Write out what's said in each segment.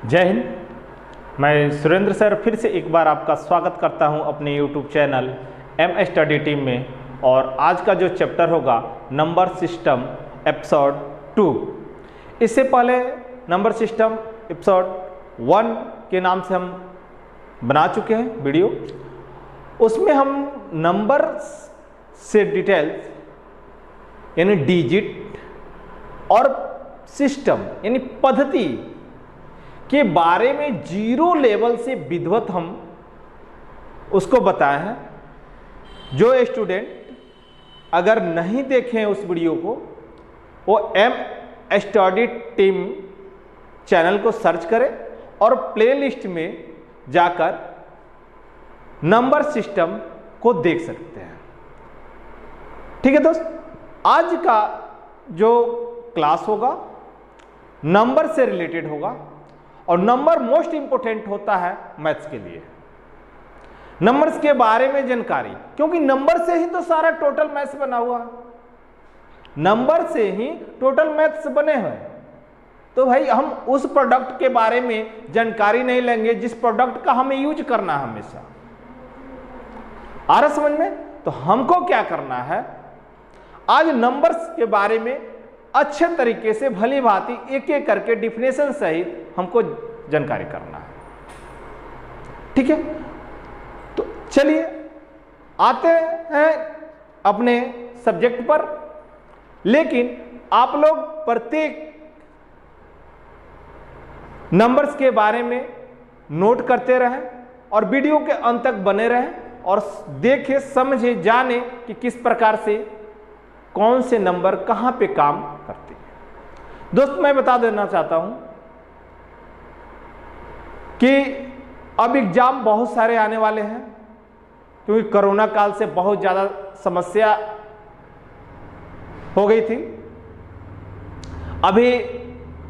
जय हिंद। मैं सुरेंद्र सर फिर से एक बार आपका स्वागत करता हूं अपने YouTube channel M study team में। और आज का जो चैप्टर होगा नंबर सिस्टम एपिसोड 2। इससे पहले नंबर सिस्टम एपिसोड 1 के नाम से हम बना चुके हैं वीडियो। उसमें हम नंबर से डिटेल्स यानी डिजिट और सिस्टम यानी पद्धति के बारे में जीरो लेवल से विधिवत हम उसको बताए हैं। जो स्टूडेंट अगर नहीं देखें उस वीडियो को, वो एम स्टडी टीम चैनल को सर्च करें और प्लेलिस्ट में जाकर नंबर सिस्टम को देख सकते हैं। ठीक है दोस्त, आज का जो क्लास होगा नंबर से रिलेटेड होगा और नंबर मोस्ट इंपोर्टेंट होता है मैथ्स के लिए। नंबर्स के बारे में जानकारी, क्योंकि नंबर से ही तो सारा टोटल मैथ्स बना हुआ है, नंबर से ही टोटल मैथ्स बने हैं। तो भाई हम उस प्रोडक्ट के बारे में जानकारी नहीं लेंगे जिस प्रोडक्ट का हमें यूज करना है हमेशा। आ रहा समझ में? तो हमको क्या करना है, आज नंबर्स के बारे में अच्छे तरीके से भली भांति एक एक करके डिफिनेशन सहित हमको जानकारी करना है। ठीक है, तो चलिए आते हैं अपने सब्जेक्ट पर। लेकिन आप लोग प्रत्येक नंबर्स के बारे में नोट करते रहें और वीडियो के अंत तक बने रहें और देखें, समझे, जाने कि किस प्रकार से कौन से नंबर कहां पे काम करते हैं। दोस्त मैं बता देना चाहता हूं कि अब एग्जाम बहुत सारे आने वाले हैं, क्योंकि कोरोना काल से बहुत ज्यादा समस्या हो गई थी। अभी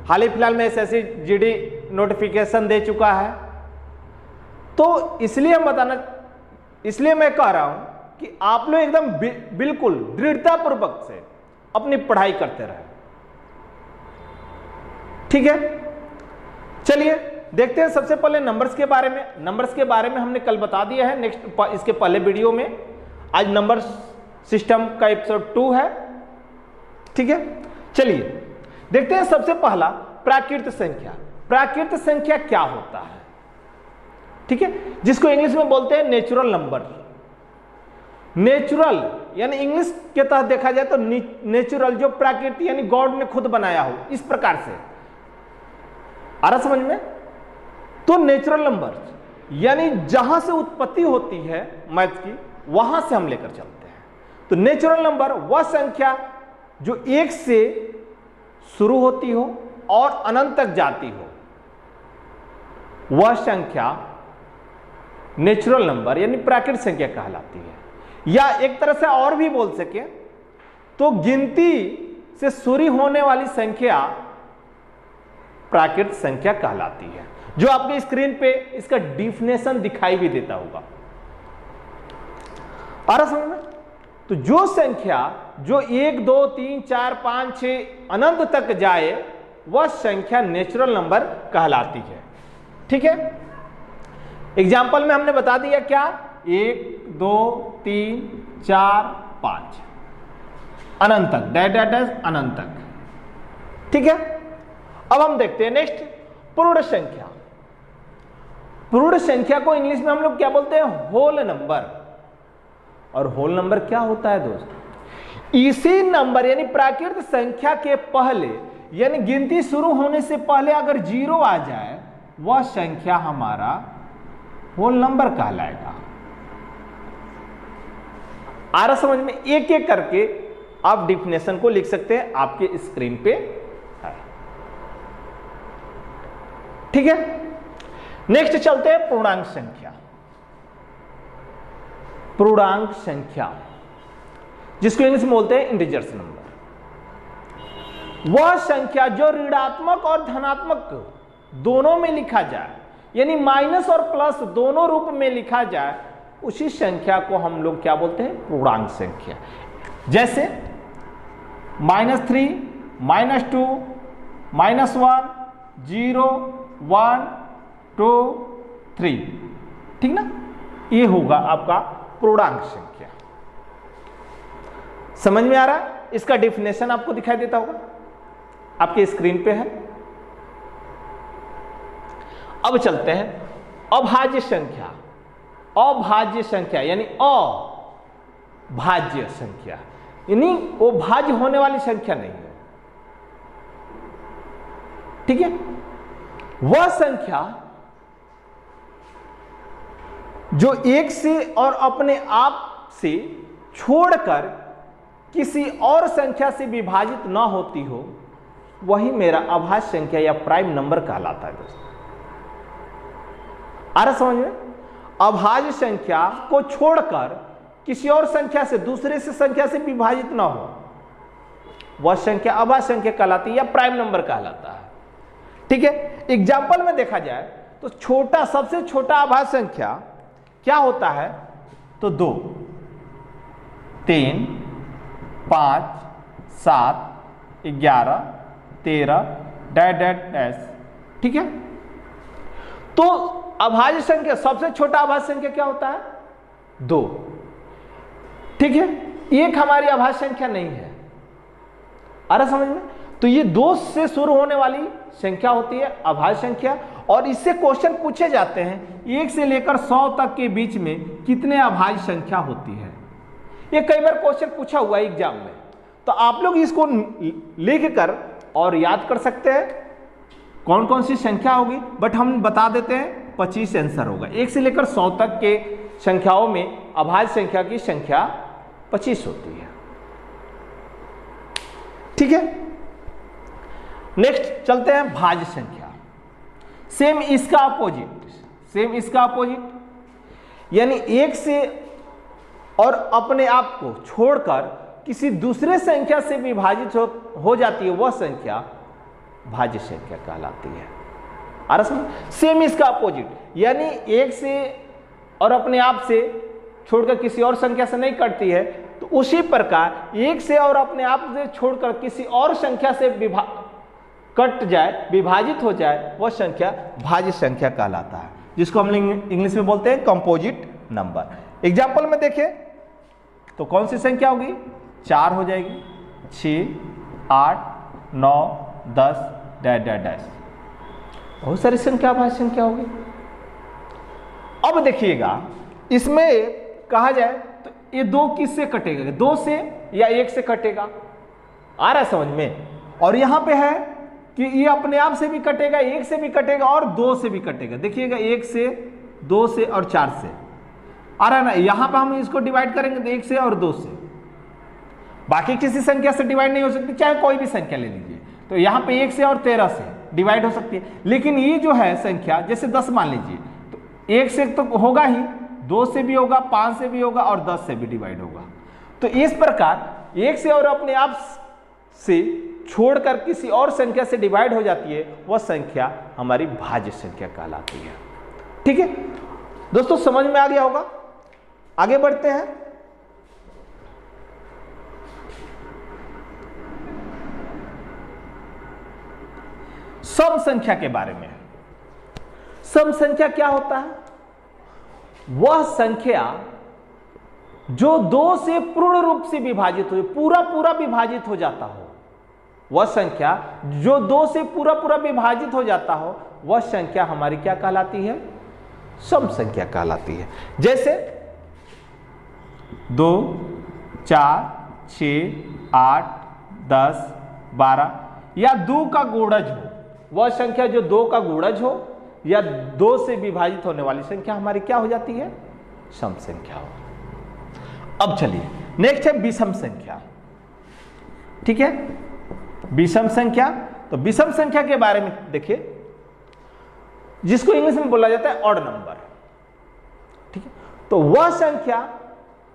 हाल ही फिलहाल में एसएससी जीडी नोटिफिकेशन दे चुका है। तो इसलिए मैं कह रहा हूं कि आप लोग एकदम बिल्कुल दृढ़ता पूर्वक से अपनी पढ़ाई करते रहे। ठीक है, चलिए देखते हैं सबसे पहले नंबर्स के बारे में। नंबर्स के बारे में हमने कल बता दिया है, नेक्स्ट इसके पहले वीडियो में। आज नंबर सिस्टम का एपिसोड 2 है। ठीक है, चलिए देखते हैं सबसे पहला प्राकृत संख्या। प्राकृत संख्या क्या होता है? ठीक है, जिसको इंग्लिश में बोलते हैं नेचुरल नंबर। नेचुरल यानी इंग्लिश के तहत देखा जाए तो नेचुरल, जो प्राकृतिक यानी गॉड ने खुद बनाया हो, इस प्रकार से। आ रहा समझ में? तो नेचुरल नंबर यानी जहां से उत्पत्ति होती है मैथ की, वहां से हम लेकर चलते हैं। तो नेचुरल नंबर वह संख्या जो 1 से शुरू होती हो और अनंत तक जाती हो, वह संख्या नेचुरल नंबर यानी प्राकृतिक संख्या कहलाती है। या एक तरह से और भी बोल सके तो गिनती से शुरू होने वाली संख्या प्राकृतिक संख्या कहलाती है, जो आपके स्क्रीन पे इसका डिफिनेशन दिखाई भी देता होगा। आ रहा समझ में? तो जो संख्या जो 1 2 3 4 5 6 अनंत तक जाए, वह संख्या नेचुरल नंबर कहलाती है। ठीक है, एग्जाम्पल में हमने बता दिया क्या, 1 2 3 4 5 अनंत तक, डैश डैश डैश अनंत तक। ठीक है, अब हम देखते हैं नेक्स्ट पूर्ण संख्या। पूर्ण संख्या को इंग्लिश में हम लोग क्या बोलते हैं, होल नंबर। और होल नंबर क्या होता है दोस्त? इसी नंबर यानी प्राकृतिक संख्या के पहले यानी गिनती शुरू होने से पहले अगर 0 आ जाए, वह संख्या हमारा होल नंबर कहलाएगा। आ रहा समझ में? एक एक करके आप डिफिनेशन को लिख सकते हैं, आपके स्क्रीन पे है। ठीक है, नेक्स्ट चलते हैं पूर्णांक संख्या। पूर्णांक संख्या जिसको इंग्लिश में बोलते हैं इंटीजर्स नंबर, वह संख्या जो ऋणात्मक और धनात्मक दोनों में लिखा जाए, यानी माइनस और प्लस दोनों रूप में लिखा जाए, उसी संख्या को हम लोग क्या बोलते हैं, पूर्णांक संख्या। जैसे -3, -2, -1, 0, 1 2 3, ठीक ना, ये होगा आपका पूर्णांक संख्या। समझ में आ रहा है? इसका डेफिनेशन आपको दिखाई देता होगा, आपके स्क्रीन पे है। अब चलते हैं अभाज्य संख्या। अभाज्य संख्या यानी अभाज्य संख्या, यानी वो भाज्य होने वाली संख्या नहीं है, ठीक है। वह संख्या जो एक से और अपने आप से छोड़कर किसी और संख्या से विभाजित ना होती हो, वही मेरा अभाज्य संख्या या प्राइम नंबर कहलाता है दोस्तों। आ रहा समझ में? अभाज्य संख्या को छोड़कर किसी और संख्या से, दूसरे से संख्या से विभाजित ना हो, वह संख्या अभाज्य संख्या कहलाती है या प्राइम नंबर कहलाता है, ठीक है। एग्जाम्पल में देखा जाए तो छोटा, सबसे छोटा अभाज्य संख्या क्या होता है? तो 2 3 5 7 11 13 डैश डैश डैश, ठीक है। तो अभाज्य संख्या, सबसे छोटा अभाज्य संख्या क्या होता है? 2, ठीक है। एक हमारी अभाज्य संख्या नहीं है, आ रहा समझ में? तो ये 2 से शुरू होने वाली संख्या होती है अभाज्य संख्या, और इससे क्वेश्चन पूछे जाते हैं 1 से लेकर 100 तक के बीच में कितने अभाज्य संख्या होती है। ये कई बार क्वेश्चन पूछा हुआ है एग्जाम में, तो आप लोग इसको लिख कर और याद कर सकते हैं कौन कौन सी संख्या होगी, बट हम बता देते हैं 25 आंसर होगा। 1 से लेकर 100 तक के संख्याओं में अभाज्य संख्या की संख्या 25 होती है, ठीक है। नेक्स्ट चलते हैं भाज्य संख्या। सेम इसका अपोजिट, सेम इसका अपोजिट, यानी 1 से और अपने आप को छोड़कर किसी दूसरे संख्या से विभाजित हो जाती है, वह संख्या भाज्य संख्या कहलाती है। सेम इसका अपोजिट, यानी 1 से और अपने आप से छोड़कर किसी और संख्या से नहीं कटती है, तो उसी प्रकार 1 से और अपने आप से छोड़कर किसी और संख्या से कट जाए, विभाजित हो जाए, वह संख्या भाज्य संख्या कहलाता है, जिसको हम इंग्लिश में बोलते हैं कंपोजिट नंबर। एग्जाम्पल में देखें तो कौन सी संख्या होगी? 4 हो जाएगी, 6 8 9 10 डैश डैश डैश, बहुत सारी संख्या भाज्य संख्या होगी। अब देखिएगा, इसमें कहा जाए तो ये 2 किससे कटेगा? 2 से या 1 से कटेगा, आ रहा है समझ में? और यहां पे है कि ये अपने आप से भी कटेगा, 1 से भी कटेगा और 2 से भी कटेगा। देखिएगा 1 से, 2 से और 4 से, आ रहा है ना? यहां पर हम इसको डिवाइड करेंगे तो 1 से और 2 से, बाकी किसी संख्या से डिवाइड नहीं हो सकती, चाहे कोई भी संख्या ले लीजिए। तो यहां पे 1 से और 13 से डिवाइड हो सकती है, लेकिन ये जो है संख्या, जैसे 10 मान लीजिए, तो 1 से तो होगा ही, 2 से भी होगा, 5 से भी होगा और 10 से भी डिवाइड होगा। तो इस प्रकार 1 से और अपने आप से छोड़कर किसी और संख्या से डिवाइड हो जाती है, वह संख्या हमारी भाज्य संख्या कहलाती है, ठीक है दोस्तों। समझ में आ गया होगा? आगे बढ़ते हैं। सम संख्या के बारे में। सम संख्या क्या होता है? वह संख्या जो 2 से पूर्ण रूप से विभाजित हो, पूरा विभाजित हो जाता हो, वह संख्या जो 2 से पूरा विभाजित हो जाता हो, वह संख्या हमारी क्या कहलाती है? सम संख्या कहलाती है। जैसे 2 4 6 8 10 12 या 2 का गुणज हो, वह संख्या जो 2 का गुणज हो या 2 से विभाजित होने वाली संख्या हमारी क्या हो जाती है? सम संख्या हो। अब चलिए नेक्स्ट है विषम संख्या, ठीक है। विषम संख्या, तो विषम संख्या के बारे में देखिए, जिसको इंग्लिश में बोला जाता है ऑड नंबर, ठीक है। तो वह संख्या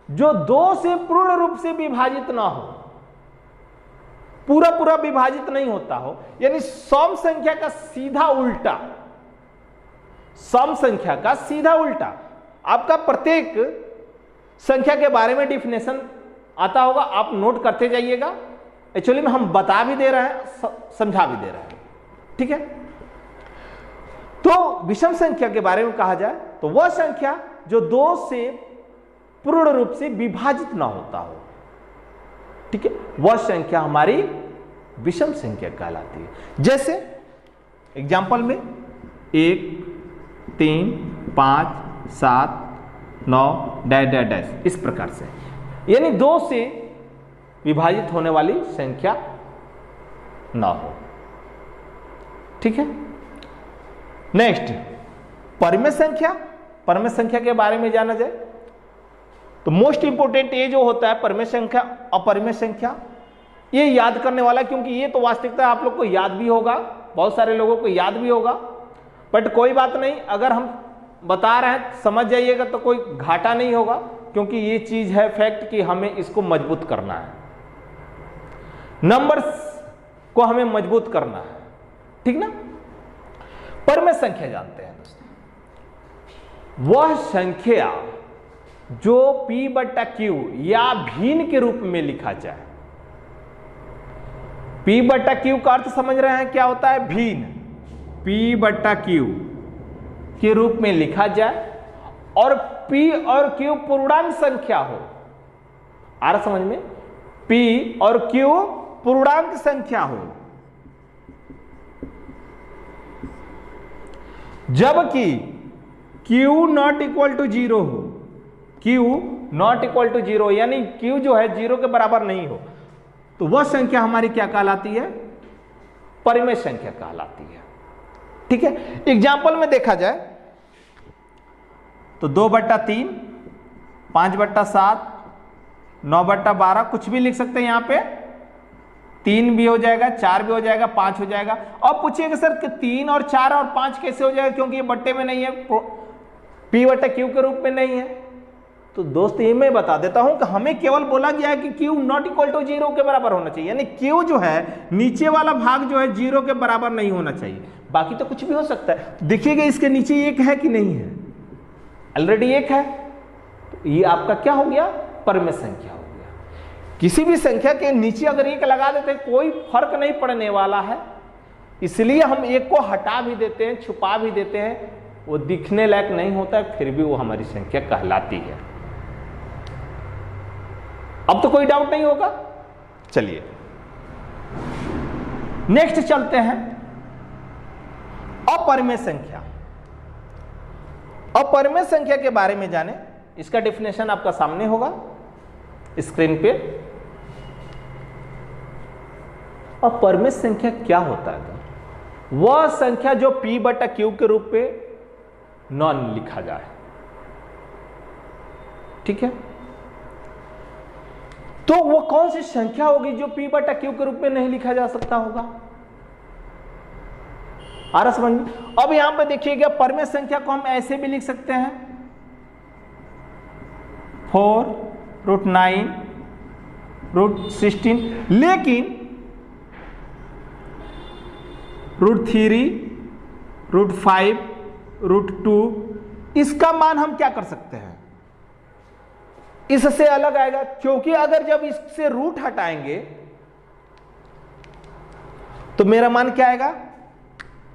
जो 2 से पूर्ण रूप से विभाजित ना हो, पूरा विभाजित नहीं होता हो, यानी सम संख्या का सीधा उल्टा, सम संख्या का सीधा उल्टा। आपका प्रत्येक संख्या के बारे में डिफिनेशन आता होगा, आप नोट करते जाइएगा। एक्चुअली में हम बता भी दे रहे हैं, समझा भी दे रहे हैं, ठीक है। विषम संख्या के बारे में कहा जाए तो वह संख्या जो 2 से पूर्ण रूप से विभाजित ना होता हो, ठीक है, वह संख्या हमारी विषम संख्या कहलाती है। जैसे एग्जाम्पल में 1, 3, 5, 7, 9 डैश डैश डैश इस प्रकार से, यानी 2 से विभाजित होने वाली संख्या ना हो, ठीक है। नेक्स्ट परिमेय संख्या। परिमेय संख्या के बारे में जाना जाए तो मोस्ट इंपोर्टेंट ये जो होता है परिमेय संख्या, अपरिमेय संख्या, ये याद करने वाला, क्योंकि ये तो वास्तविकता आप लोग को याद भी होगा, बहुत सारे लोगों को याद भी होगा, बट कोई बात नहीं, अगर हम बता रहे हैं समझ जाइएगा तो कोई घाटा नहीं होगा, क्योंकि ये चीज है फैक्ट कि हमें इसको मजबूत करना है, नंबर्स को हमें मजबूत करना है, ठीक ना। परिमेय संख्या जानते हैं दोस्तों, वह संख्या जो P/Q या भिन्न के रूप में लिखा जाए। P/Q का अर्थ समझ रहे हैं क्या होता है? भिन्न। P/Q के रूप में लिखा जाए और P और Q पूर्णांक संख्या हो। आ रहा समझ में? P और Q पूर्णांक संख्या हो, जबकि Q नॉट इक्वल टू 0 हो। Q नॉट इक्वल टू 0 यानी Q जो है 0 के बराबर नहीं हो, तो वह संख्या हमारी क्या कहलाती है? परिमेय संख्या कहलाती है, ठीक है। एग्जाम्पल में देखा जाए तो 2/3, 5/7, 9/12 कुछ भी लिख सकते हैं। यहां पे 3 भी हो जाएगा, 4 भी हो जाएगा, 5 हो जाएगा। अब पूछिएगा सर कि 3 और 4 और 5 कैसे हो जाएगा, क्योंकि ये बट्टे में नहीं है, P/Q के रूप में नहीं है। तो दोस्त ये मैं बता देता हूं कि हमें केवल बोला गया है कि Q नॉट इक्वल टू 0 के बराबर होना चाहिए, यानी Q जो है नीचे वाला भाग जो है 0 के बराबर नहीं होना चाहिए, बाकी तो कुछ भी हो सकता है। देखिएगा इसके नीचे 1 है कि नहीं है, ऑलरेडी 1 है, तो ये आपका क्या हो गया? परिमेय संख्या हो गया। किसी भी संख्या के नीचे अगर 1 लगा देते हैं कोई फर्क नहीं पड़ने वाला है, इसलिए हम 1 को हटा भी देते हैं, छुपा भी देते हैं, वो दिखने लायक नहीं होता है, फिर भी वो हमारी संख्या कहलाती है। अब तो कोई डाउट नहीं होगा। चलिए नेक्स्ट चलते हैं, अपरिमेय संख्या। अपरिमेय संख्या के बारे में जाने, इसका डेफिनेशन आपका सामने होगा स्क्रीन पे। अपरिमेय संख्या क्या होता है? वह संख्या जो P/Q के रूप में नॉन लिखा जाए, ठीक है। तो वो कौन सी संख्या होगी जो P/Q के रूप में नहीं लिखा जा सकता होगा? आ रहा समझ में? अब यहां पर देखिएगा परिमेय संख्या को हम ऐसे भी लिख सकते हैं 4√9 √16, लेकिन √3 √5 √2 इसका मान हम क्या कर सकते हैं? इससे अलग आएगा, क्योंकि अगर जब इससे रूट हटाएंगे तो मेरा मान क्या आएगा?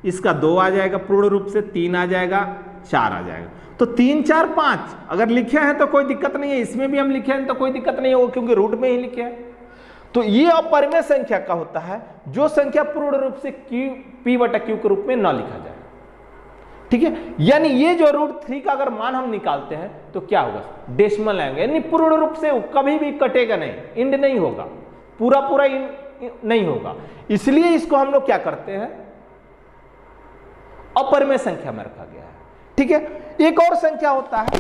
इसका 2 आ जाएगा पूर्ण रूप से, 3 आ जाएगा, 4 आ जाएगा। तो 3, 4, 5 अगर लिखे हैं तो कोई दिक्कत नहीं है, इसमें भी हम लिखे हैं तो कोई दिक्कत नहीं होगा, क्योंकि रूट में ही लिखे हैं। तो ये अपरिमेय संख्या का होता है जो संख्या पूर्ण रूप से P/Q के रूप में ना लिखा जाए, ठीक है। यानी ये जो √3 का अगर मान हम निकालते हैं तो क्या होगा? डेसिमल आएंगे, यानी पूर्ण रूप से कभी भी कटेगा नहीं, इंड नहीं होगा, पूरा पूरा नहीं होगा। इसलिए इसको हम लोग क्या करते हैं? अपरिमेय संख्या में रखा गया है, ठीक है। एक और संख्या होता है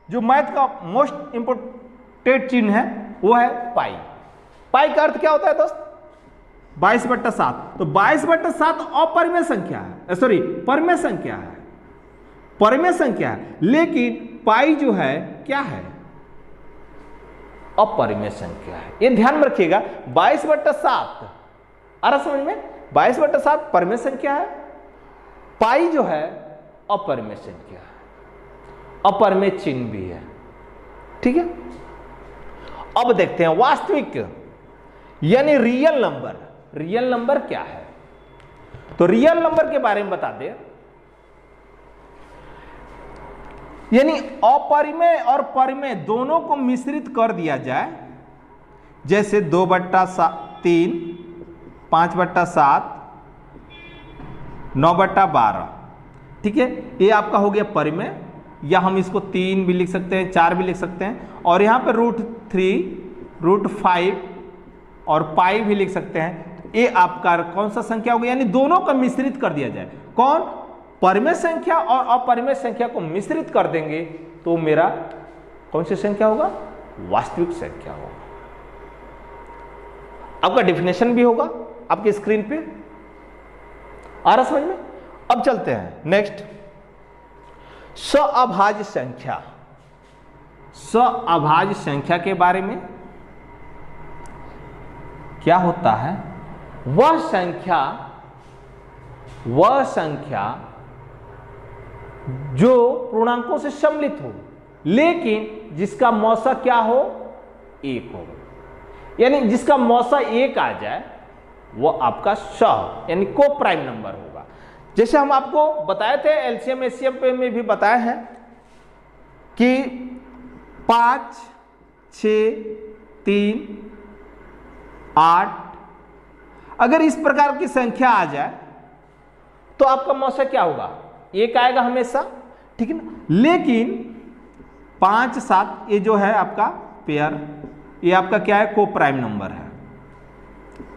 जो मैथ का मोस्ट इंपोर्टेंट चिन्ह है, वो है पाई। पाई का अर्थ क्या होता है दोस्त? 22/7। तो 22/7 अपरिमेय संख्या है, सॉरी परिमेय संख्या है, परिमेय संख्या है, लेकिन पाई जो है क्या है? अपरिमेय संख्या है। ये ध्यान में रखिएगा, 22/7 आ रहा समझ में? 22/7 परिमेय संख्या है, पाई जो है अपरिमेय संख्या है, अपरिमेय चिन्ह भी है, ठीक है। अब देखते हैं वास्तविक यानी रियल नंबर। रियल नंबर क्या है? तो रियल नंबर के बारे में बता दे यानी अपरिमेय और परिमेय दोनों को मिश्रित कर दिया जाए, जैसे 2/3, 5/7, 9/12, ठीक है, ये आपका हो गया परिमेय, या हम इसको 3 भी लिख सकते हैं, 4 भी लिख सकते हैं, और यहाँ पे √3, √5 और पाई भी लिख सकते हैं। ये आपका कौन सा संख्या होगा, यानी दोनों का मिश्रित कर दिया जाए, कौन, परिमेय संख्या और अपरिमेय संख्या को मिश्रित कर देंगे तो मेरा कौन सी संख्या होगा, वास्तविक संख्या होगा। आपका डेफिनेशन भी होगा आपकी स्क्रीन पे, आ रहा समझ में। अब चलते हैं नेक्स्ट, सअभाज्य संख्या। सअभाज्य संख्या के बारे में क्या होता है, वह संख्या जो पूर्णांकों से सम्मिलित हो लेकिन जिसका मौसा क्या हो, 1 हो, यानी जिसका मौसा 1 आ जाए वह आपका यानी को प्राइम नंबर होगा। जैसे हम आपको बताए थे एलसीएम एचसीएम में भी बताए हैं कि 5, 6, 3, 8, अगर इस प्रकार की संख्या आ जाए तो आपका मौसा क्या होगा, 1 आएगा हमेशा, ठीक है ना। लेकिन 5, 7 ये जो है आपका पेयर, ये आपका क्या है, को प्राइम नंबर है।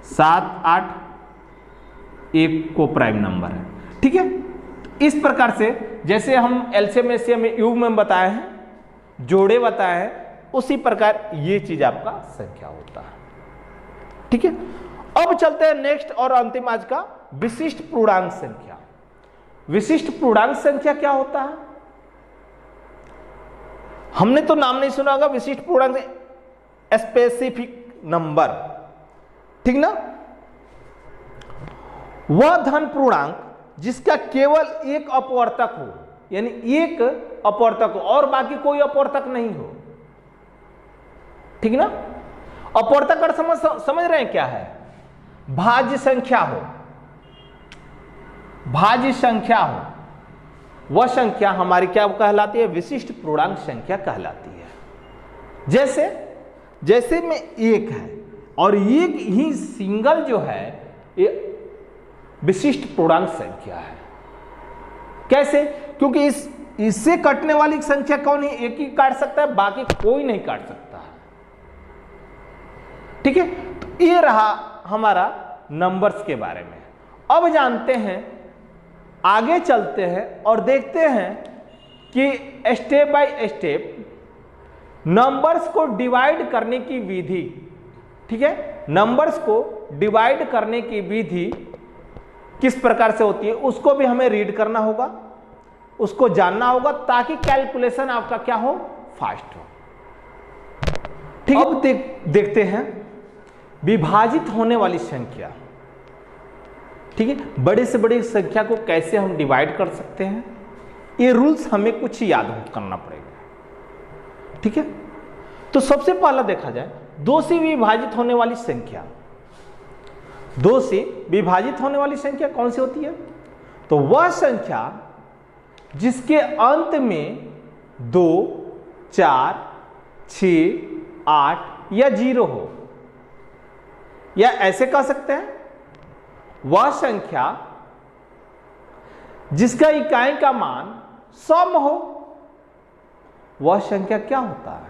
7, 8 एक को प्राइम नंबर है, ठीक है। इस प्रकार से जैसे हम एलसीएम एचसीएम में युग में बताए हैं, जोड़े बताए हैं, उसी प्रकार ये चीज आपका संख्या होता है, ठीक है। अब चलते हैं नेक्स्ट और अंतिम आज का, विशिष्ट पूर्णांक संख्या। विशिष्ट पूर्णांक संख्या क्या होता है, हमने तो नाम नहीं सुना होगा, विशिष्ट पूर्णांक स्पेसिफिक नंबर, ठीक ना। वह धन पूर्णांक जिसका केवल एक अपवर्तक हो, यानी एक अपवर्तक हो और बाकी कोई अपवर्तक नहीं हो, ठीक ना। अपवर्तक अर्थ समझ रहे हैं क्या है, भाज्य संख्या हो, भाज्य संख्या हो, वह संख्या हमारी क्या कहलाती है, विशिष्ट पूर्णांक संख्या कहलाती है। जैसे में 1 है और एक ही सिंगल जो है ये विशिष्ट पूर्णांक संख्या है। कैसे, क्योंकि इससे कटने वाली संख्या कौन है, एक ही काट सकता है, बाकी कोई नहीं काट सकता है, ठीक है। तो ये रहा हमारा नंबर्स के बारे में। अब जानते हैं, आगे चलते हैं और देखते हैं कि स्टेप बाय स्टेप नंबर्स को डिवाइड करने की विधि, ठीक है। नंबर्स को डिवाइड करने की विधि किस प्रकार से होती है उसको भी हमें रीड करना होगा, उसको जानना होगा, ताकि कैलकुलेशन आपका क्या हो, फास्ट हो, ठीक है। अब देखते हैं विभाजित होने वाली संख्या, ठीक है। बड़े से बड़ी संख्या को कैसे हम डिवाइड कर सकते हैं, ये रूल्स हमें कुछ याद करना पड़ेगा, ठीक है। तो सबसे पहला देखा जाए 2 से विभाजित होने वाली संख्या। 2 से विभाजित होने वाली संख्या कौन सी होती है, तो वह संख्या जिसके अंत में 2, 4, 6, 8 या 0 हो, या ऐसे कह सकते हैं वह संख्या जिसका इकाई का मान सम हो, वह संख्या क्या होता है,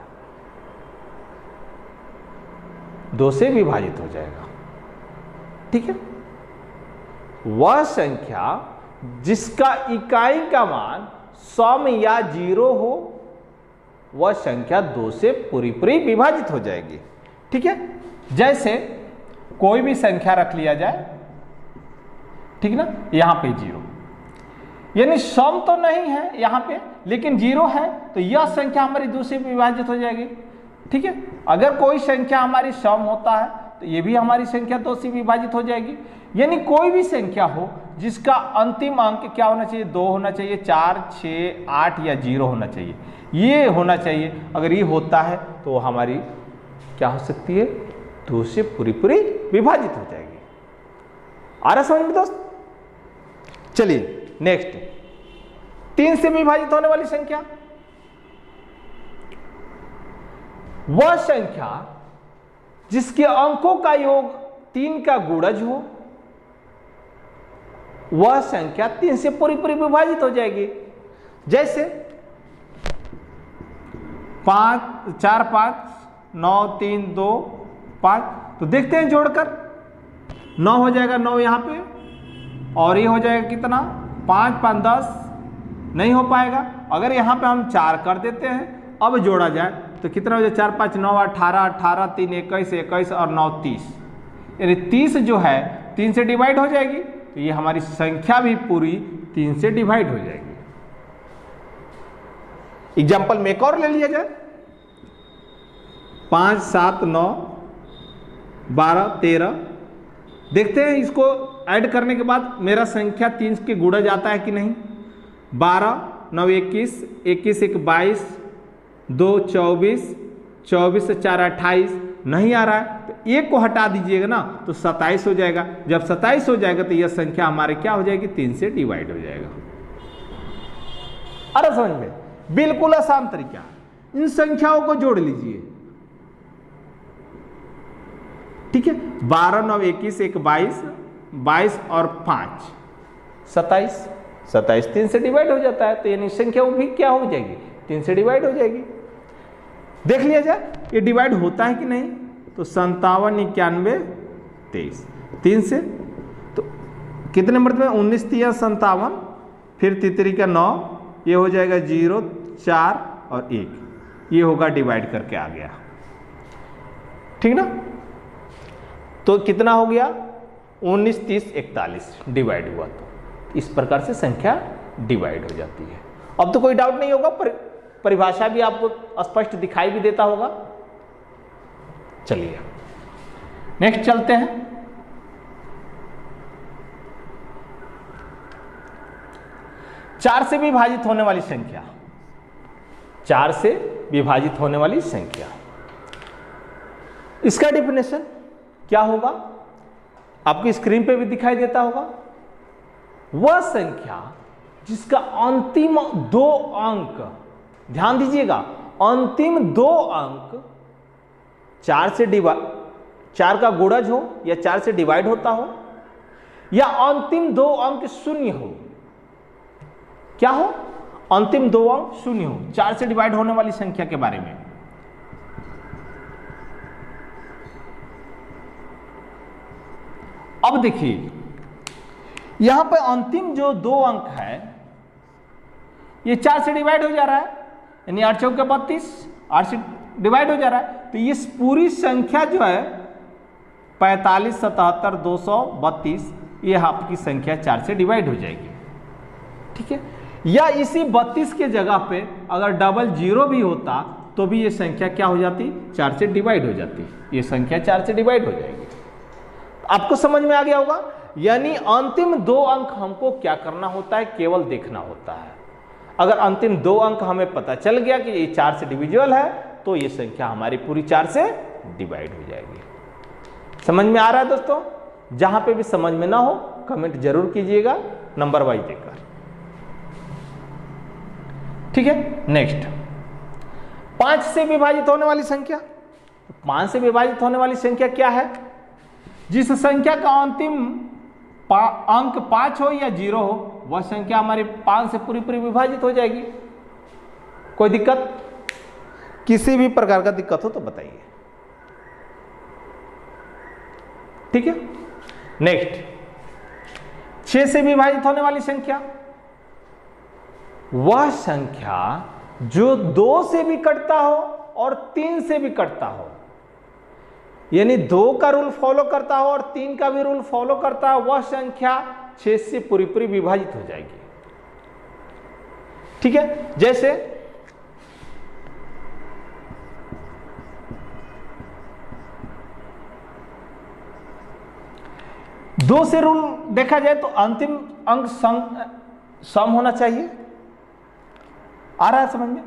2 से विभाजित हो जाएगा, ठीक है। वह संख्या जिसका इकाई का मान सम या 0 हो, वह संख्या 2 से पूरी विभाजित हो जाएगी, ठीक है। जैसे कोई भी संख्या रख लिया जाए, ठीक ना, यहां पे 0, यानी सम तो नहीं है यहां पे, लेकिन 0 है, तो यह संख्या हमारी 2 से विभाजित हो जाएगी, ठीक है। अगर कोई संख्या हमारी सम होता है तो ये भी हमारी संख्या 2 से विभाजित हो जाएगी। यानी कोई भी संख्या हो जिसका अंतिम अंक क्या होना चाहिए, 2 होना चाहिए, 4, 6, 8 या 0 होना चाहिए, ये होना चाहिए। अगर ये होता है तो हमारी क्या हो सकती है, 2 से पूरी विभाजित हो जाएगी। आ रहा समझ में दोस्त। चलिए नेक्स्ट, 3 से विभाजित होने वाली संख्या। वह संख्या जिसके अंकों का योग 3 का गुणज हो, वह संख्या 3 से पूरी पूरी विभाजित हो जाएगी। जैसे 5 4 5 9 3 2 5, तो देखते हैं जोड़कर 9 हो जाएगा, 9 यहाँ पे, और ये हो जाएगा कितना 5 5 10, नहीं हो पाएगा। अगर यहाँ पे हम 4 कर देते हैं, अब जोड़ा जाए तो कितना हो जाए 4 5 9 18 18 3 21 21 और 9 30, यानी 30 जो है 3 से डिवाइड हो जाएगी, तो ये हमारी संख्या भी पूरी 3 से डिवाइड हो जाएगी। एग्जाम्पल में एक और ले लिया जाए, 5 7 9 12 13, देखते हैं इसको ऐड करने के बाद मेरा संख्या 3 के गुणज आता है कि नहीं। 12 9 21 21 1 22 2 24 24 से 4 28, नहीं आ रहा है तो एक को हटा दीजिएगा ना, तो 27 हो जाएगा। जब 27 हो जाएगा तो यह संख्या हमारे क्या हो जाएगी 3 से डिवाइड हो जाएगा। अरे समझ में, बिल्कुल आसान तरीका। इन संख्याओं को जोड़ लीजिए, ठीक है। 12 9 21 1 22 22 और 5 27, 27 3 से डिवाइड हो जाता है, तो यानी संख्या वो भी क्या हो जाएगी 3 से डिवाइड हो जाएगी। देख लिया जाए ये डिवाइड होता है कि नहीं, तो 57 91 23 3 से, तो कितने नंबर में 19 3 57, फिर तितरी का 9, ये हो जाएगा 0 4 और 1, ये होगा डिवाइड करके आ गया, ठीक ना। तो कितना हो गया 19 30 41 डिवाइड हुआ, तो इस प्रकार से संख्या डिवाइड हो जाती है। अब तो कोई डाउट नहीं होगा, परिभाषा भी आपको स्पष्ट दिखाई भी देता होगा। चलिए नेक्स्ट चलते हैं। चार से विभाजित होने वाली संख्या, 4 से विभाजित होने वाली संख्या, इसका डेफिनेशन क्या होगा आपकी स्क्रीन पे भी दिखाई देता होगा। वह संख्या जिसका अंतिम 2 अंक, ध्यान दीजिएगा, अंतिम 2 अंक 4 का गुणज हो या 4 से डिवाइड होता हो, या अंतिम 2 अंक शून्य हो। क्या हो? अंतिम 2 अंक शून्य हो, 4 से डिवाइड होने वाली संख्या के बारे में। अब देखिए यहां पर अंतिम जो 2 अंक है ये 4 से डिवाइड हो जा रहा है, यानी 8 चौके 32, 8 से डिवाइड हो जा रहा है, तो ये पूरी संख्या जो है 45 77 232, ये आपकी संख्या 4 से डिवाइड हो जाएगी, ठीक है। या इसी 32 के जगह पे अगर डबल 0 भी होता तो भी ये संख्या क्या हो जाती 4 से डिवाइड हो जाती, ये संख्या 4 से डिवाइड हो जाएगी। आपको समझ में आ गया होगा, यानी अंतिम 2 अंक हमको क्या करना होता है, केवल देखना होता है। अगर अंतिम 2 अंक हमें पता चल गया कि ये 4 से डिविजिबल है, तो ये संख्या हमारी पूरी 4 से डिवाइड हो जाएगी। समझ में आ रहा है दोस्तों? जहां पे भी समझ में ना हो कमेंट जरूर कीजिएगा नंबर वाइज देकर, ठीक है। नेक्स्ट, 5 से विभाजित होने वाली संख्या। 5 से विभाजित होने वाली संख्या क्या है? जिस संख्या का अंतिम अंक 5 हो या 0 हो, वह संख्या हमारी 5 से पूरी पूरी विभाजित हो जाएगी। कोई दिक्कत? किसी भी प्रकार का दिक्कत हो तो बताइए, ठीक है। नेक्स्ट, 6 से विभाजित होने वाली संख्या, वह संख्या जो 2 से भी कटता हो और 3 से भी कटता हो, यानी 2 का रूल फॉलो करता हो और 3 का भी रूल फॉलो करता हो, वह संख्या 6 से पूरी पूरी विभाजित हो जाएगी, ठीक है। जैसे 2 से रूल देखा जाए तो अंतिम अंक सम होना चाहिए। आ रहा है समझ में?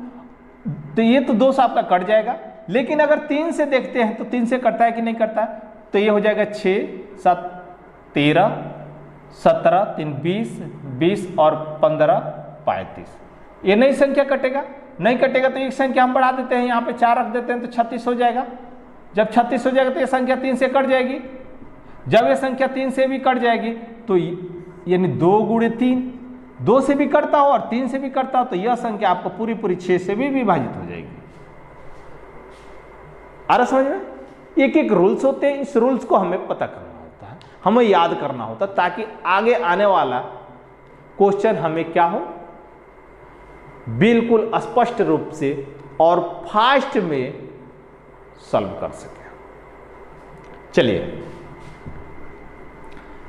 तो ये तो 2 से आपका कट जाएगा, लेकिन अगर 3 से देखते हैं तो 3 से कटता है कि नहीं कटता है, तो ये हो जाएगा 6 7 13 17 3 20 20 और 15 35, ये नई संख्या कटेगा। नहीं कटेगा तो एक संख्या हम बढ़ा देते हैं, यहाँ पे 4 रख देते हैं तो 36 हो जाएगा। जब 36 हो जाएगा तो ये संख्या 3 से कट जाएगी। जब ये संख्या 3 से भी कट जाएगी तो यानी 2 गुणे 3, 2 से भी कटता हो और 3 से भी कटता हो तो यह संख्या आपको पूरी पूरी 6 से भी विभाजित हो जाएगी। आ रहा समझ में? एक एक रूल्स होते हैं, इस रूल्स को हमें पता करना होता है, हमें याद करना होता है, ताकि आगे आने वाला क्वेश्चन हमें क्या हो, बिल्कुल स्पष्ट रूप से और फास्ट में सॉल्व कर सके। चलिए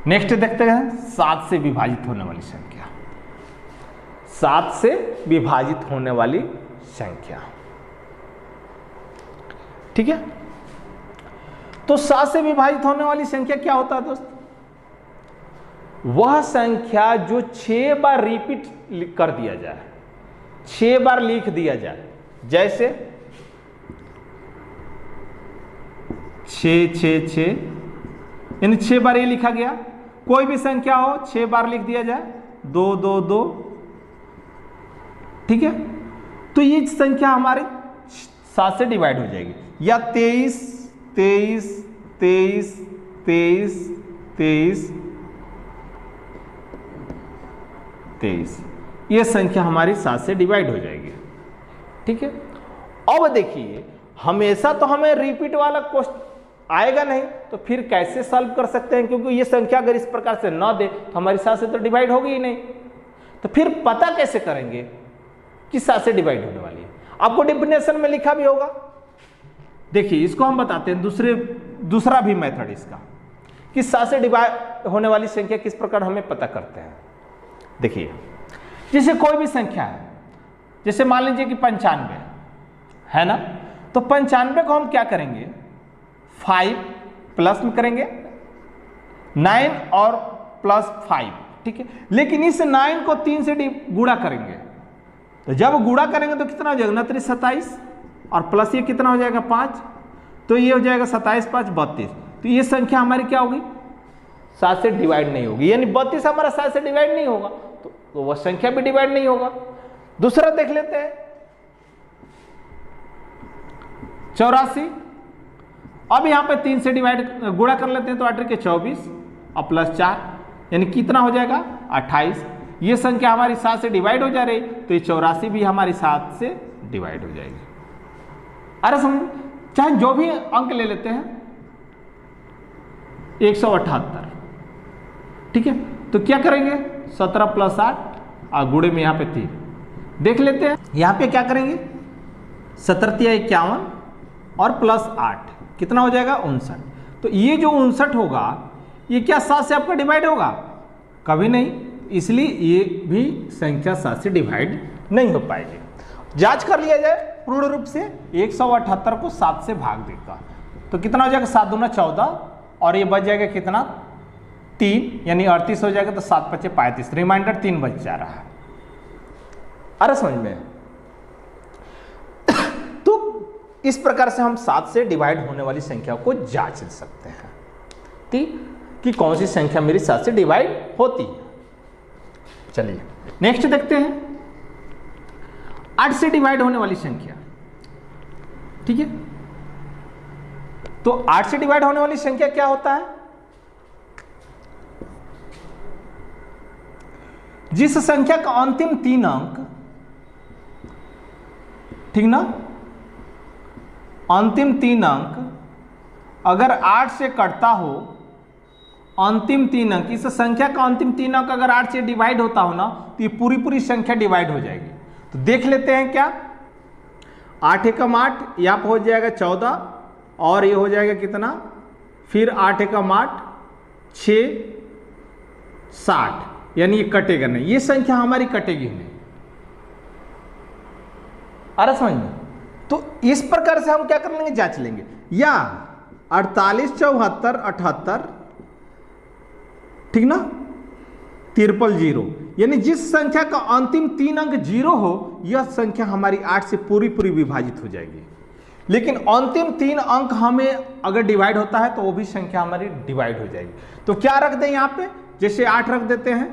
नेक्स्ट देखते हैं 7 से विभाजित होने वाली संख्या। 7 से विभाजित होने वाली संख्या, ठीक है। तो 7 से विभाजित होने वाली संख्या क्या होता है दोस्त? वह संख्या जो 6 बार रिपीट कर दिया जाए, 6 बार लिख दिया जाए। जैसे 6 6 6, यानी 6 बार ये लिखा गया। कोई भी संख्या हो 6 बार लिख दिया जाए, 2 2 2, ठीक है। तो ये संख्या हमारे 7 से डिवाइड हो जाएगी। या 23 23 23 23 23 23, ये संख्या हमारी 7 से डिवाइड हो जाएगी, ठीक है। अब देखिए हमेशा तो हमें रिपीट वाला क्वेश्चन आएगा नहीं, तो फिर कैसे सॉल्व कर सकते हैं? क्योंकि ये संख्या अगर इस प्रकार से ना दे तो हमारी 7 से तो डिवाइड होगी ही नहीं। तो फिर पता कैसे करेंगे कि 7 से डिवाइड होने वाली है? आपको डेफिनेशन में लिखा भी होगा। देखिए इसको हम बताते हैं दूसरा भी मेथड इसका, कि 7 से डिवाइड होने वाली संख्या किस प्रकार हमें पता करते हैं। देखिए जैसे कोई भी संख्या है, जैसे मान लीजिए कि 95 है ना, तो 95 को हम क्या करेंगे? 5 प्लस में करेंगे 9 और प्लस 5, ठीक है। लेकिन इस 9 को 3 से गुणा करेंगे, तो जब गुणा करेंगे तो कितना हो जाएगा? 29 27 और प्लस ये कितना हो जाएगा? 5, तो ये हो जाएगा 27 5 32। तो ये संख्या हमारी क्या होगी? 7 से डिवाइड नहीं होगी, यानी 32 हमारा 7 से डिवाइड नहीं होगा, तो वह संख्या भी डिवाइड नहीं होगा। दूसरा देख लेते हैं 84। अब यहां पे 3 से डिवाइड गुणा कर लेते हैं, तो 8 के 24 और प्लस 4, यानी कितना हो जाएगा? 28। ये संख्या हमारी 7 से डिवाइड हो जा रही, तो ये 84 भी हमारी 7 से डिवाइड हो जाएगी। अरे समझ, चाहे जो भी अंक ले लेते हैं, 178, ठीक है। तो क्या करेंगे? 17 प्लस 8 और गुणे में यहाँ पे 3 देख लेते हैं। यहाँ पे क्या करेंगे? 17 × 51 और प्लस 8 कितना हो जाएगा? 59। तो ये जो 59 होगा, ये क्या 7 से आपका डिवाइड होगा? कभी नहीं, इसलिए ये भी संख्या 7 से डिवाइड नहीं हो पाएगी। जांच कर लिया जाए पूर्ण रूप से, 178 को 7 से भाग देगा तो कितना हो जाएगा? 7 दूना 14 और ये बच जाएगा कितना? 3, यानी 38 हो जाएगा। तो 7 × 5 = 35, रिमाइंडर 3 बच जा रहा है। अरे समझ में? तो इस प्रकार से हम 7 से डिवाइड होने वाली संख्या को जांच सकते हैं, ठीक, कि कौन सी संख्या मेरी 7 से डिवाइड होती है। चलिए नेक्स्ट देखते हैं 8 से डिवाइड होने वाली संख्या, ठीक है। तो 8 से डिवाइड होने वाली संख्या क्या होता है? जिस संख्या का अंतिम 3 अंक, ठीक ना, अंतिम 3 अंक अगर 8 से कटता हो, अंतिम 3 अंक, इस संख्या का अंतिम 3 अंक अगर 8 से डिवाइड होता हो ना, तो ये पूरी पूरी संख्या डिवाइड हो जाएगी। तो देख लेते हैं क्या? 8 एकम 8, यहाँ पर हो जाएगा 14 और ये हो जाएगा कितना? फिर 8 एकम 8 6 60, यानी ये कटेगा नहीं, ये संख्या हमारी कटेगी नहीं। अरे समझ में? तो इस प्रकार से हम क्या कर लेंगे? जांच लेंगे। या 48 74 78, ठीक ना, 3 0, यानी जिस संख्या का अंतिम 3 अंक 0 हो, यह संख्या हमारी 8 से पूरी पूरी विभाजित हो जाएगी। लेकिन अंतिम 3 अंक हमें अगर डिवाइड होता है तो वो भी संख्या हमारी डिवाइड हो जाएगी। तो क्या रख दें यहाँ पे? जैसे 8 रख देते हैं,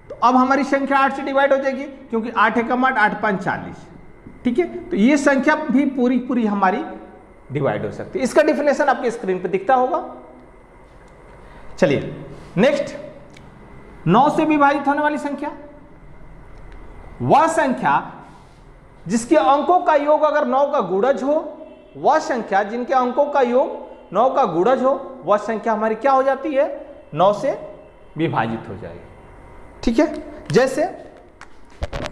तो अब हमारी संख्या 8 से डिवाइड हो जाएगी, क्योंकि 8 एकम 8 8 5 40, ठीक है, तो ये संख्या भी पूरी पूरी हमारी डिवाइड हो सकती है। इसका डिफिनेशन आपके स्क्रीन पे दिखता होगा। चलिए नेक्स्ट, 9 से विभाजित होने वाली संख्या, वह संख्या जिसके अंकों का योग अगर 9 का गुणज हो, वह संख्या जिनके अंकों का योग 9 का गुणज हो, वह संख्या हमारी क्या हो जाती है, 9 से विभाजित हो जाएगी। ठीक है, जैसे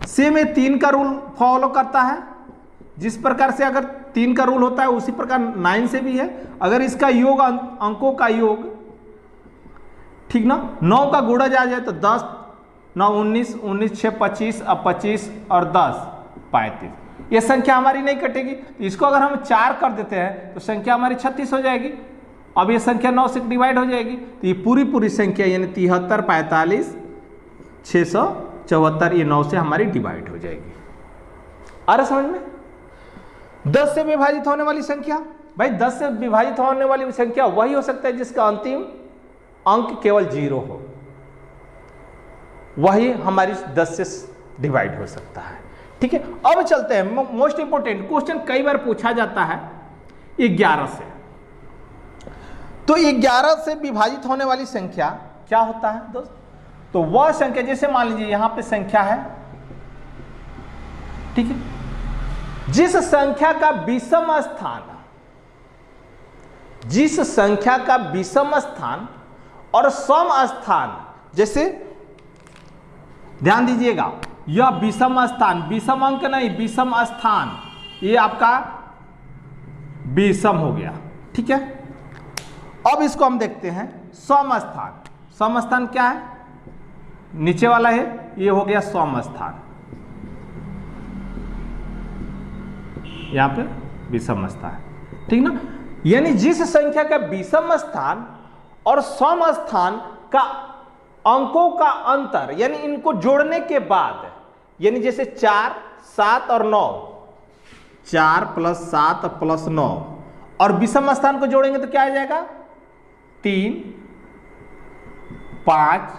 से में 3 का रूल फॉलो करता है, जिस प्रकार से अगर 3 का रूल होता है उसी प्रकार 9 से भी है। अगर इसका योग अंकों का योग, ठीक ना, 9 का गुणज आ जाए तो 10 9 19, 19 6 25, अब 25 और 10 35, ये संख्या हमारी नहीं कटेगी। इसको अगर हम 4 कर देते हैं तो संख्या हमारी 36 हो जाएगी। अब ये संख्या 9 से डिवाइड हो जाएगी, तो ये पूरी पूरी संख्या यानी 73 45 674 ये 9 से हमारी डिवाइड हो जाएगी। आ रहा समझ में? 10 से विभाजित होने वाली संख्या, भाई 10 से विभाजित होने वाली संख्या वही हो सकता है जिसका अंतिम अंक केवल 0 हो, वही हमारी 10 से डिवाइड हो सकता है। ठीक है, अब चलते हैं मोस्ट इंपोर्टेंट क्वेश्चन, कई बार पूछा जाता है 11 से। तो 11 से विभाजित होने वाली संख्या क्या होता है दोस्त? तो वह संख्या, जैसे मान लीजिए यहां पे संख्या है, ठीक है, जिस संख्या का विषम स्थान, जिस संख्या का विषम स्थान और सम स्थान, जैसे ध्यान दीजिएगा, यह विषम स्थान, विषम अंक नहीं, विषम स्थान, ये आपका विषम हो गया। ठीक है, अब इसको हम देखते हैं सम स्थान। सम स्थान क्या है? नीचे वाला है, ये हो गया सम स्थान, यहां पे विषम स्थान, ठीक ना। यानी जिस संख्या का विषम स्थान और सम स्थान का अंकों का अंतर, यानी इनको जोड़ने के बाद, यानी जैसे 4 7 और 9, 4 + 7 + 9, और विषम स्थान को जोड़ेंगे तो क्या आ जाएगा, 3 5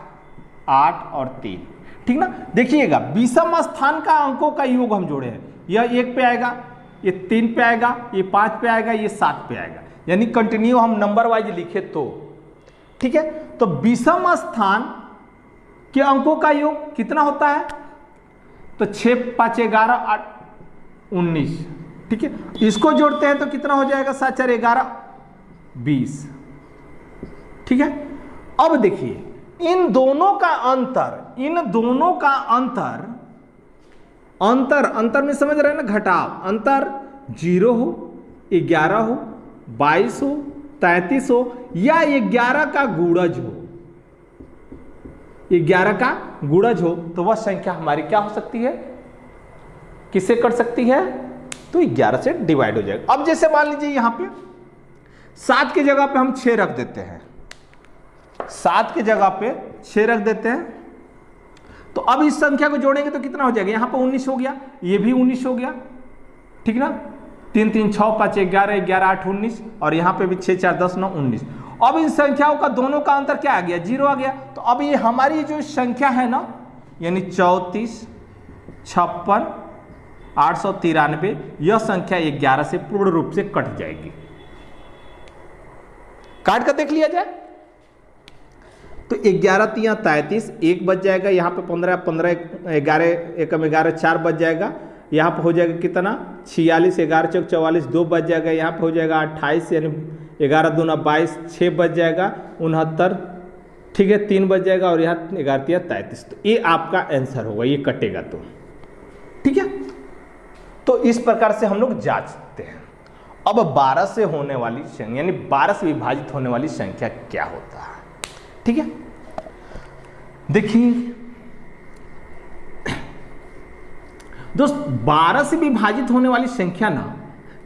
8 और 3, ठीक ना। देखिएगा विषम स्थान का अंकों का योग हम जोड़े हैं, यह 1 पे आएगा, ये 3 पे आएगा, ये 5 पे आएगा, ये 7 पे आएगा, यानी कंटिन्यू हम नंबर वाइज लिखे तो, ठीक है। तो विषम स्थान के अंकों का योग कितना होता है, तो 6 5 11 8 19, ठीक है। इसको जोड़ते हैं तो कितना हो जाएगा, 7 4 11 20, ठीक है। अब देखिए इन दोनों का अंतर, इन दोनों का अंतर, अंतर में समझ रहे हैं ना, घटाव, अंतर 0 हो, 11 हो, 22 हो, 33 हो, या 11 का गुणज हो, 11 का गुणज हो, तो वह संख्या हमारी क्या हो सकती है, किससे कट सकती है, तो 11 से डिवाइड हो जाएगा। अब जैसे मान लीजिए यहां पे 7 की जगह पे हम 6 रख देते हैं, 7 की जगह पे 6 रख देते हैं, तो अब इस संख्या को जोड़ेंगे तो कितना हो जाएगा, यहां पे 19 हो गया, ये भी 19 हो गया, ठीक ना। 3 3 6 5 11 11 8 19, और यहां पे भी 6 4 10 9 19। अब इन संख्याओं का दोनों का अंतर क्या आ गया, 0 आ गया। तो अब ये हमारी जो संख्या है ना, यानी 34 56 893, यह संख्या 11 से पूर्ण रूप से कट जाएगी। काट कर देख लिया जाए तो 11 3 33, 1 बच जाएगा, यहाँ पे 15 15 11 1 11 4 बच जाएगा, यहाँ पे हो जाएगा कितना 46, 11 4 44, 2 बच जाएगा, यहाँ पे हो जाएगा 28, यानी 11 2 22, 6 बच जाएगा 69, ठीक है, 3 बच जाएगा, और यहाँ 11 3 33। तो ये आपका आंसर होगा, ये कटेगा तो, ठीक है। तो इस प्रकार से हम लोग जांचते हैं। अब 12 से होने वाली संख्या, यानी 12 से विभाजित होने वाली संख्या क्या होता है, ठीक है। देखिए दोस्त, 12 से विभाजित होने वाली संख्या ना,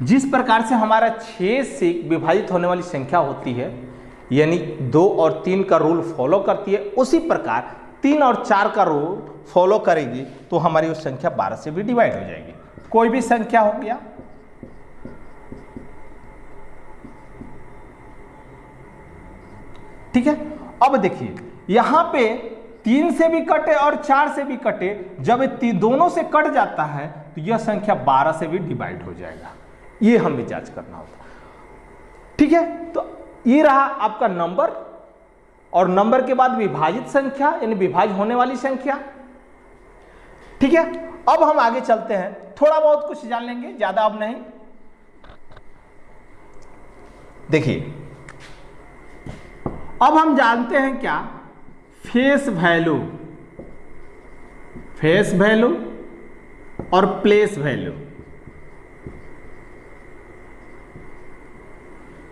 जिस प्रकार से हमारा 6 से विभाजित होने वाली संख्या होती है, यानी 2 और 3 का रूल फॉलो करती है, उसी प्रकार 3 और 4 का रूल फॉलो करेगी तो हमारी वो संख्या 12 से भी डिवाइड हो जाएगी। कोई भी संख्या हो गया, ठीक है। अब देखिए यहां पे 3 से भी कटे और 4 से भी कटे, जब दोनों से कट जाता है तो तो यह संख्या 12 से भी डिवाइड हो जाएगा। ये हमें जांच करना होता। ठीक है, तो ये रहा आपका नंबर, और नंबर के बाद विभाजित संख्या यानी विभाज्य होने वाली संख्या। ठीक है, अब हम आगे चलते हैं, थोड़ा बहुत कुछ जान लेंगे, ज्यादा अब नहीं। देखिए, अब हम जानते हैं क्या, फेस वैल्यू, फेस वैल्यू और प्लेस वैल्यू।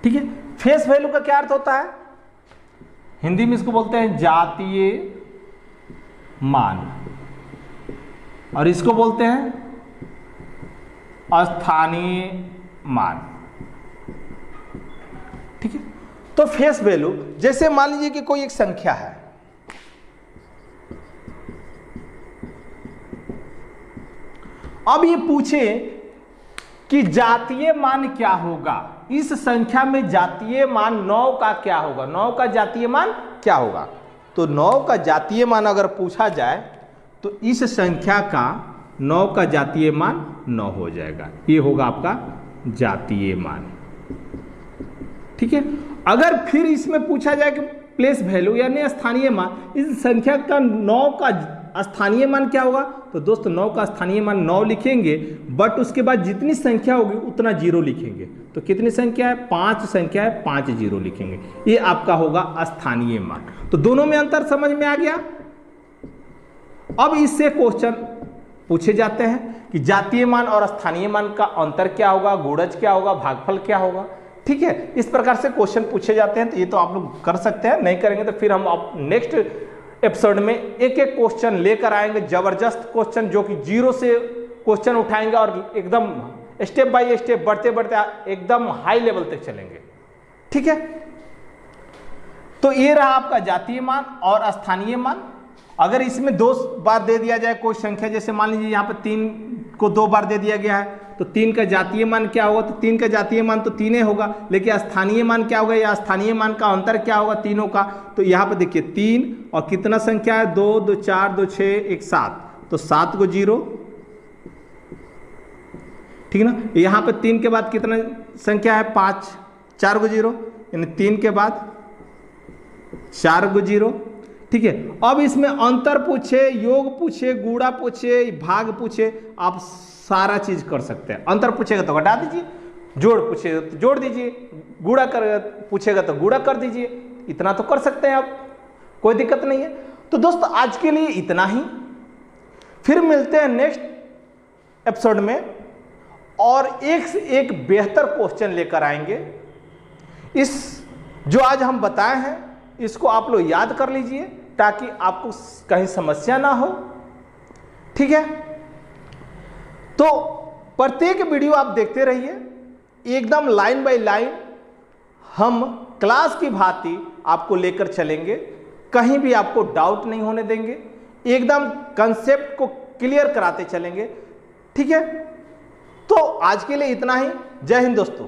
ठीक है, फेस वैल्यू का क्या अर्थ होता है, हिंदी में इसको बोलते हैं जातीय मान, और इसको बोलते हैं स्थानीय मान। ठीक है, तो फेस वैल्यू, जैसे मान लीजिए कि कोई एक संख्या है, अब ये पूछे कि जातीय मान क्या होगा, इस संख्या में जातीय मान 9 का क्या होगा, 9 का जातीय मान क्या होगा। तो 9 का जातीय मान अगर पूछा जाए तो इस संख्या का 9 का जातीय मान 9 हो जाएगा, ये होगा आपका जातीय मान। ठीक है, अगर फिर इसमें पूछा जाए कि प्लेस वैल्यू यानी स्थानीय मान, इस संख्या का 9 का स्थानीय मान क्या होगा, तो दोस्तों 9 का स्थानीय मान 9 लिखेंगे, बट उसके बाद जितनी संख्या होगी उतना जीरो लिखेंगे। तो कितनी संख्या है, 5 संख्या है, 5 जीरो लिखेंगे, ये आपका होगा स्थानीय मान। तो दोनों में अंतर समझ में आ गया। अब इससे क्वेश्चन पूछे जाते हैं कि जातीय मान और स्थानीय मान का अंतर क्या होगा, गुणज क्या होगा, भागफल क्या होगा। ठीक है, इस प्रकार से क्वेश्चन पूछे जाते हैं। तो ये तो आप लोग कर सकते हैं, नहीं करेंगे तो फिर हम आप नेक्स्ट एपिसोड में एक एक क्वेश्चन लेकर आएंगे, जबरदस्त क्वेश्चन, जो कि जीरो से क्वेश्चन उठाएंगे और एकदम स्टेप बाय स्टेप बढ़ते बढ़ते एकदम हाई लेवल तक चलेंगे। ठीक है, तो ये रहा आपका जातीय मान और स्थानीय मान। अगर इसमें 2 बार दे दिया जाए कोई संख्या, जैसे मान लीजिए यहाँ पे 3 को 2 बार दे दिया गया है, तो 3 का जातीय मान क्या होगा, तो 3 का जातीय मान तो 3 होगा, लेकिन स्थानीय मान क्या होगा, या स्थानीय मान का अंतर क्या होगा तीनों का। तो यहाँ पे देखिए 3 और कितना संख्या है, 2 2 4 2 6 1 7, तो 7 को जीरो। ठीक है ना, यहाँ पे 3 के बाद कितना संख्या है, 5, 4 को जीरो, यानी 3 के बाद 4 को जीरो। ठीक है, अब इसमें अंतर पूछे, योग पूछे, गुणा पूछे, भाग पूछे, आप सारा चीज कर सकते हैं। अंतर पूछेगा तो घटा दीजिए, जोड़ पूछेगा तो जोड़ दीजिए, गुणा कर पूछेगा तो गुणा कर दीजिए, इतना तो कर सकते हैं आप, कोई दिक्कत नहीं है। तो दोस्तों आज के लिए इतना ही, फिर मिलते हैं नेक्स्ट एपिसोड में और एक से एक बेहतर क्वेश्चन लेकर आएंगे। इस जो आज हम बताए हैं इसको आप लोग याद कर लीजिए ताकि आपको कहीं समस्या ना हो। ठीक है, तो प्रत्येक वीडियो आप देखते रहिए, एकदम लाइन बाय लाइन हम क्लास की भांति आपको लेकर चलेंगे, कहीं भी आपको डाउट नहीं होने देंगे, एकदम कंसेप्ट को क्लियर कराते चलेंगे। ठीक है, तो आज के लिए इतना ही। जय हिंद दोस्तों।